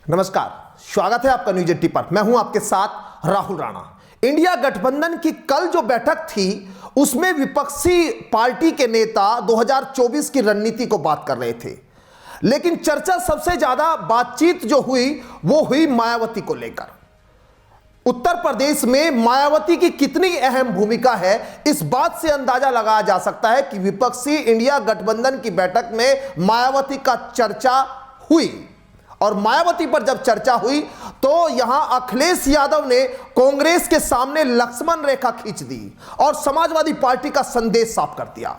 नमस्कार, स्वागत है आपका न्यूज 80 पर। मैं हूं आपके साथ राहुल राणा। इंडिया गठबंधन की कल जो बैठक थी उसमें विपक्षी पार्टी के नेता 2024 की रणनीति को बात कर रहे थे, लेकिन चर्चा सबसे ज्यादा बातचीत जो हुई वो हुई मायावती को लेकर। उत्तर प्रदेश में मायावती की कितनी अहम भूमिका है, इस बात से अंदाजा लगाया जा सकता है कि विपक्षी इंडिया गठबंधन की बैठक में मायावती का चर्चा हुई। और मायावती पर जब चर्चा हुई तो यहां अखिलेश यादव ने कांग्रेस के सामने लक्ष्मण रेखा खींच दी और समाजवादी पार्टी का संदेश साफ कर दिया।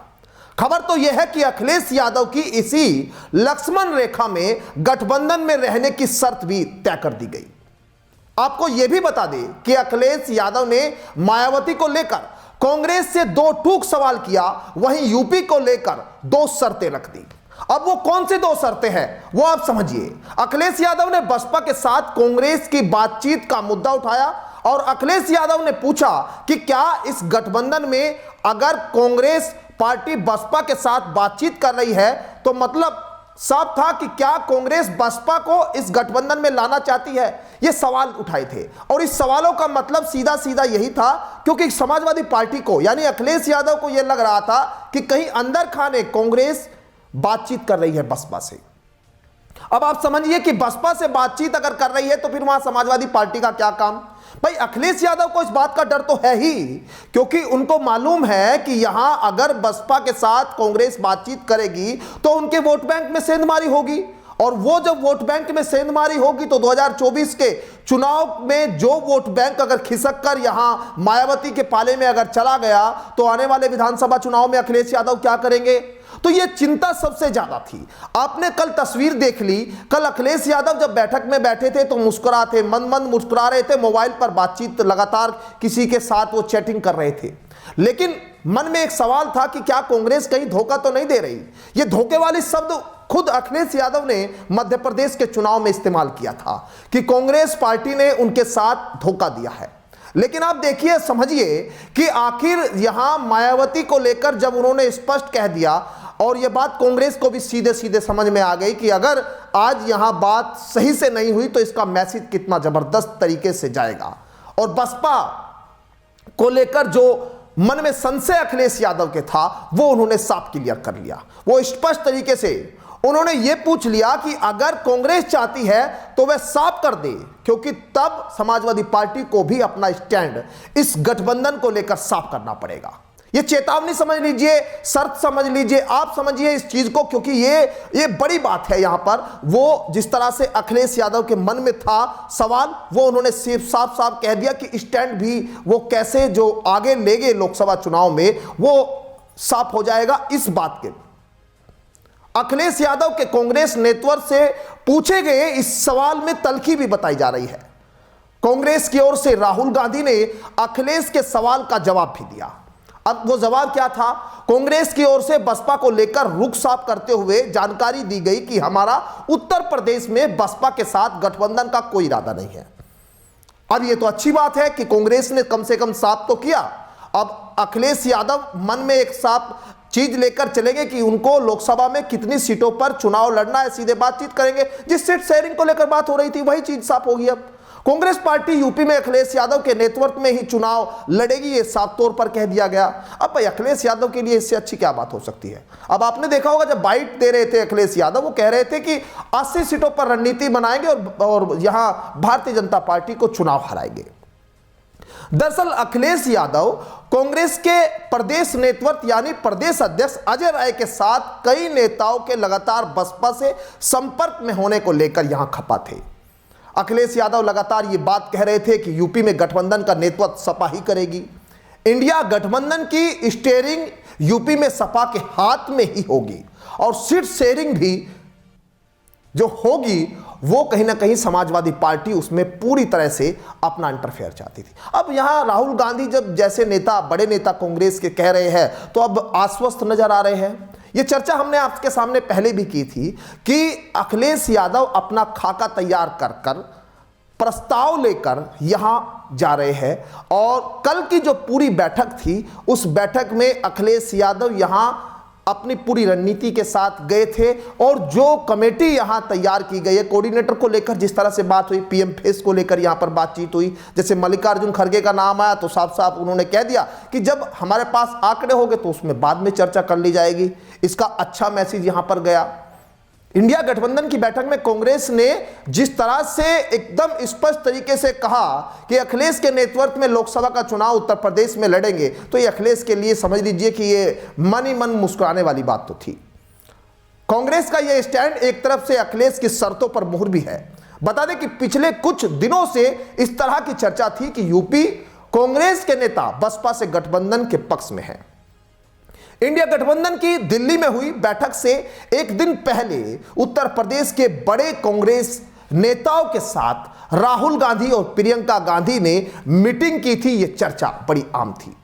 खबर तो यह है कि अखिलेश यादव की इसी लक्ष्मण रेखा में गठबंधन में रहने की शर्त भी तय कर दी गई। आपको यह भी बता दें कि अखिलेश यादव ने मायावती को लेकर कांग्रेस से दो टूक सवाल किया, वहीं यूपी को लेकर दो शर्तें रख दी। अब वो कौन सी दो शर्तें हैं वो आप समझिए। अखिलेश यादव ने बसपा के साथ कांग्रेस की बातचीत का मुद्दा उठाया और अखिलेश यादव ने पूछा कि क्या इस गठबंधन में अगर कांग्रेस पार्टी बसपा के साथ बातचीत कर रही है तो मतलब साफ था कि क्या कांग्रेस बसपा को इस गठबंधन में लाना चाहती है। ये सवाल उठाए थे और इस सवालों का मतलब सीधा सीधा यही था, क्योंकि समाजवादी पार्टी को यानी अखिलेश यादव को यह लग रहा था कि कहीं अंदर खाने कांग्रेस बातचीत कर रही है बसपा से। अब आप समझिए कि बसपा से बातचीत अगर कर रही है तो फिर वहां समाजवादी पार्टी का क्या काम। भाई अखिलेश यादव को इस बात का डर तो है ही, क्योंकि उनको मालूम है कि यहां अगर बसपा के साथ कांग्रेस बातचीत करेगी तो उनके वोट बैंक में सेंधमारी होगी, और वो जब वोट बैंक में सेंधमारी होगी तो 2024 के चुनाव में जो वोट बैंक अगर खिसक कर यहां मायावती के पाले में अगर चला गया तो आने वाले विधानसभा चुनाव में अखिलेश यादव क्या करेंगे। तो यह चिंता सबसे ज्यादा थी। आपने कल तस्वीर देख ली, कल अखिलेश यादव जब बैठक में बैठे थे तो मुस्कुराते मंद मंद मुस्कुरा रहे थे, मोबाइल पर बातचीत लगातार किसी के साथ वो चैटिंग कर रहे थे, लेकिन मन में एक सवाल था कि क्या कांग्रेस कहीं धोखा तो नहीं दे रही। ये धोखे वाली शब्द खुद अखिलेश यादव ने मध्य प्रदेश के चुनाव में इस्तेमाल किया था कि कांग्रेस पार्टी ने उनके साथ धोखा दिया है। लेकिन आप देखिए, समझिए कि आखिर यहां मायावती को लेकर जब उन्होंने स्पष्ट कह दिया, और यह बात कांग्रेस को भी सीधे सीधे समझ में आ गई कि अगर आज यहां बात सही से नहीं हुई तो इसका मैसेज कितना जबरदस्त तरीके से जाएगा। और बसपा को लेकर जो मन में संशय अखिलेश यादव के था वो उन्होंने साफ क्लियर कर लिया। वो स्पष्ट तरीके से उन्होंने ये पूछ लिया कि अगर कांग्रेस चाहती है तो वह साफ कर दे, क्योंकि तब समाजवादी पार्टी को भी अपना स्टैंड इस गठबंधन को लेकर साफ करना पड़ेगा। ये चेतावनी समझ लीजिए, शर्त समझ लीजिए, आप समझिए इस चीज को, क्योंकि ये बड़ी बात है। यहां पर वो जिस तरह से अखिलेश यादव के मन में था सवाल, वो उन्होंने सिर्फ साफ साफ कह दिया कि स्टैंड भी वो कैसे जो आगे ले गए लोकसभा चुनाव में वो साफ हो जाएगा। इस बात के अखिलेश यादव के कांग्रेस नेतृत्व से पूछे गए इस सवाल में तल्खी भी बताई जा रही है। कांग्रेस की ओर से राहुल गांधी ने अखिलेश के सवाल का जवाब भी दिया। अब वो जवाब क्या था? कांग्रेस की ओर से बसपा को लेकर रुख साफ करते हुए जानकारी दी गई कि हमारा उत्तर प्रदेश में बसपा के साथ गठबंधन का कोई इरादा नहीं है। अब ये तो अच्छी बात है कि कांग्रेस ने कम से कम साफ तो किया। अब अखिलेश यादव मन में एक साफ चीज लेकर चलेंगे कि उनको लोकसभा में कितनी सीटों पर चुनाव लड़ना है, सीधे बातचीत करेंगे। जिस सीट शेयरिंग को लेकर बात हो रही थी वही चीज साफ होगी। अब कांग्रेस पार्टी यूपी में अखिलेश यादव के नेतृत्व में ही चुनाव लड़ेगी, ये साफ तौर पर कह दिया गया। अब भाई अखिलेश यादव के लिए इससे अच्छी क्या बात हो सकती है। अब आपने देखा होगा जब बाइट दे रहे थे अखिलेश यादव, वो कह रहे थे कि 80 सीटों पर रणनीति बनाएंगे और यहां भारतीय जनता पार्टी को चुनाव हराएंगे। दरअसल अखिलेश यादव कांग्रेस के प्रदेश नेतृत्व यानी प्रदेश अध्यक्ष अजय राय के साथ कई नेताओं के लगातार बसपा से संपर्क में होने को लेकर यहां खपा थे। अखिलेश यादव लगातार ये बात कह रहे थे कि यूपी में गठबंधन का नेतृत्व सपा ही करेगी। इंडिया गठबंधन की स्टीयरिंग यूपी में सपा के हाथ में ही होगी, और सीट शेयरिंग भी जो होगी वो कहीं ना कहीं समाजवादी पार्टी उसमें पूरी तरह से अपना इंटरफेयर चाहती थी। अब यहां राहुल गांधी जब जैसे नेता, बड़े नेता कांग्रेस के कह रहे हैं तो अब आश्वस्त नजर आ रहे हैं। ये चर्चा हमने आपके सामने पहले भी की थी कि अखिलेश यादव अपना खाका तैयार कर कर प्रस्ताव लेकर यहां जा रहे हैं, और कल की जो पूरी बैठक थी उस बैठक में अखिलेश यादव यहां अपनी पूरी रणनीति के साथ गए थे। और जो कमेटी यहां तैयार की गई है, कोऑर्डिनेटर को लेकर जिस तरह से बात हुई, पीएम फेस को लेकर यहां पर बातचीत हुई, जैसे मल्लिकार्जुन खड़गे का नाम आया तो साफ साफ उन्होंने कह दिया कि जब हमारे पास आंकड़े होंगे तो उसमें बाद में चर्चा कर ली जाएगी। इसका अच्छा मैसेज यहां पर गया। इंडिया गठबंधन की बैठक में कांग्रेस ने जिस तरह से एकदम स्पष्ट तरीके से कहा कि अखिलेश के नेतृत्व में लोकसभा का चुनाव उत्तर प्रदेश में लड़ेंगे, तो ये अखिलेश के लिए समझ लीजिए कि ये मन ही मन मुस्कुराने वाली बात तो थी। कांग्रेस का यह स्टैंड एक तरफ से अखिलेश की शर्तों पर मुहर भी है। बता दें कि पिछले कुछ दिनों से इस तरह की चर्चा थी कि यूपी कांग्रेस के नेता बसपा से गठबंधन के पक्ष में हैं। इंडिया गठबंधन की दिल्ली में हुई बैठक से एक दिन पहले उत्तर प्रदेश के बड़े कांग्रेस नेताओं के साथ राहुल गांधी और प्रियंका गांधी ने मीटिंग की थी। यह चर्चा बड़ी आम थी।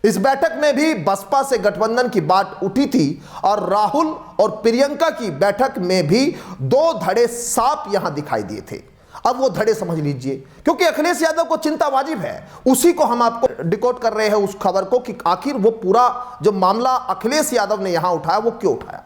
इस बैठक में भी बसपा से गठबंधन की बात उठी थी और राहुल और प्रियंका की बैठक में भी दो धड़े साफ यहां दिखाई दिए थे। अब वो धड़े समझ लीजिए, क्योंकि अखिलेश यादव को चिंता वाजिब है, उसी को हम आपको डिकोड कर रहे हैं उस खबर को कि आखिर वो पूरा जो मामला अखिलेश यादव ने यहां उठाया वो क्यों उठाया।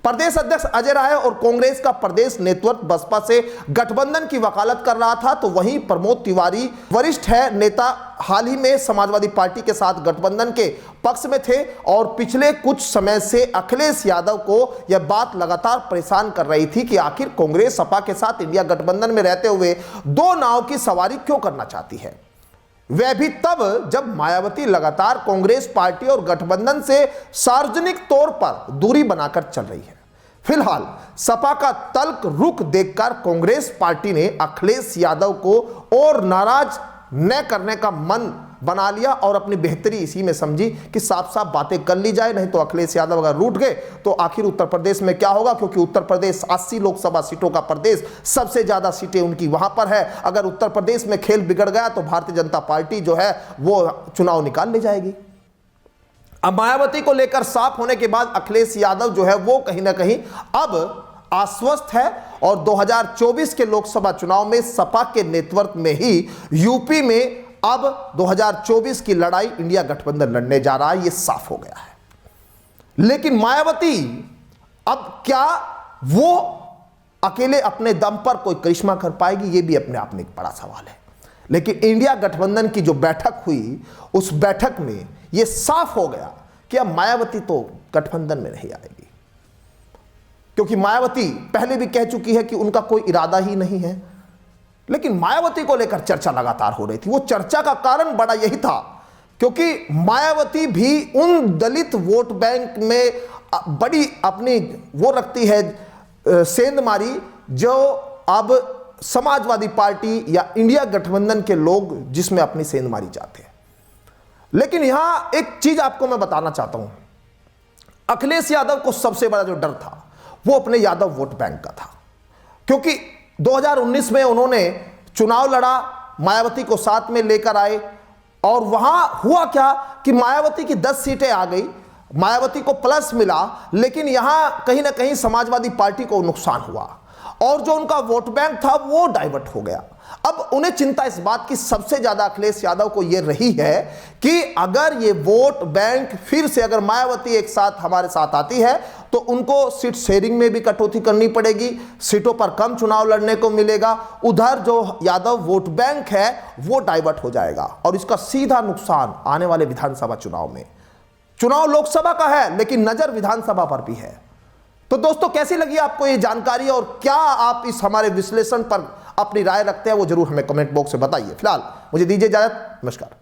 प्रदेश अध्यक्ष अजय राय और कांग्रेस का प्रदेश नेतृत्व बसपा से गठबंधन की वकालत कर रहा था, तो वहीं प्रमोद तिवारी वरिष्ठ है नेता, हाल ही में समाजवादी पार्टी के साथ गठबंधन के पक्ष में थे और पिछले कुछ समय से अखिलेश यादव को यह बात लगातार परेशान कर रही थी कि आखिर कांग्रेस सपा के साथ इंडिया गठबंधन में रहते हुए दो नाव की सवारी क्यों करना चाहती है। वह भी तब जब मायावती लगातार कांग्रेस पार्टी और गठबंधन से सार्वजनिक तौर पर दूरी बनाकर चल रही है। फिलहाल सपा का तल्ख रुख देखकर कांग्रेस पार्टी ने अखिलेश यादव को और नाराज न करने का मन बना लिया और अपनी बेहतरी इसी में समझी कि साफ साफ बातें कर ली जाए, नहीं तो अखिलेश यादव अगर रूठ गए तो आखिर उत्तर प्रदेश में क्या होगा, क्योंकि उत्तर प्रदेश 80 लोकसभा सीटों का प्रदेश, सबसे ज्यादा सीटें उनकी वहां पर है। अगर उत्तर प्रदेश में खेल बिगड़ गया तो भारतीय जनता पार्टी जो है वो चुनाव निकाल ले जाएगी। अब मायावती को लेकर साफ होने के बाद अखिलेश यादव जो है वो कहीं ना कहीं अब आश्वस्त है और 2024 के लोकसभा चुनाव में सपा के नेतृत्व में ही यूपी में अब 2024 की लड़ाई इंडिया गठबंधन लड़ने जा रहा है, यह साफ हो गया है। लेकिन मायावती अब क्या वो अकेले अपने दम पर कोई करिश्मा कर पाएगी, यह भी अपने आप में एक बड़ा सवाल है। लेकिन इंडिया गठबंधन की जो बैठक हुई उस बैठक में यह साफ हो गया कि अब मायावती तो गठबंधन में नहीं आएगी, क्योंकि मायावती पहले भी कह चुकी है कि उनका कोई इरादा ही नहीं है। लेकिन मायावती को लेकर चर्चा लगातार हो रही थी। वो चर्चा का कारण बड़ा यही था क्योंकि मायावती भी उन दलित वोट बैंक में बड़ी अपनी वो रखती है सेंधमारी, जो अब समाजवादी पार्टी या इंडिया गठबंधन के लोग जिसमें अपनी सेंधमारी चाहते हैं। लेकिन यहां एक चीज आपको मैं बताना चाहता हूं, अखिलेश यादव को सबसे बड़ा जो डर था वो अपने यादव वोट बैंक का था, क्योंकि 2019 में उन्होंने चुनाव लड़ा, मायावती को साथ में लेकर आए और वहां हुआ क्या कि मायावती की 10 सीटें आ गई, मायावती को प्लस मिला, लेकिन यहां कहीं ना कहीं समाजवादी पार्टी को नुकसान हुआ और जो उनका वोट बैंक था वो डाइवर्ट हो गया। अब उन्हें चिंता इस बात की सबसे ज्यादा अखिलेश यादव को यह रही है कि अगर ये वोट बैंक फिर से अगर मायावती एक साथ हमारे साथ आती है तो उनको सीट शेयरिंग में भी कटौती करनी पड़ेगी, सीटों पर कम चुनाव लड़ने को मिलेगा, उधर जो यादव वोट बैंक है वो डाइवर्ट हो जाएगा और इसका सीधा नुकसान आने वाले विधानसभा चुनाव में। चुनाव लोकसभा का है लेकिन नजर विधानसभा पर भी है। तो दोस्तों कैसी लगी आपको ये जानकारी और क्या आप इस हमारे विश्लेषण पर अपनी राय रखते हैं वो जरूर हमें कमेंट बॉक्स में बताइए। फिलहाल मुझे दीजिए इजाजत, नमस्कार।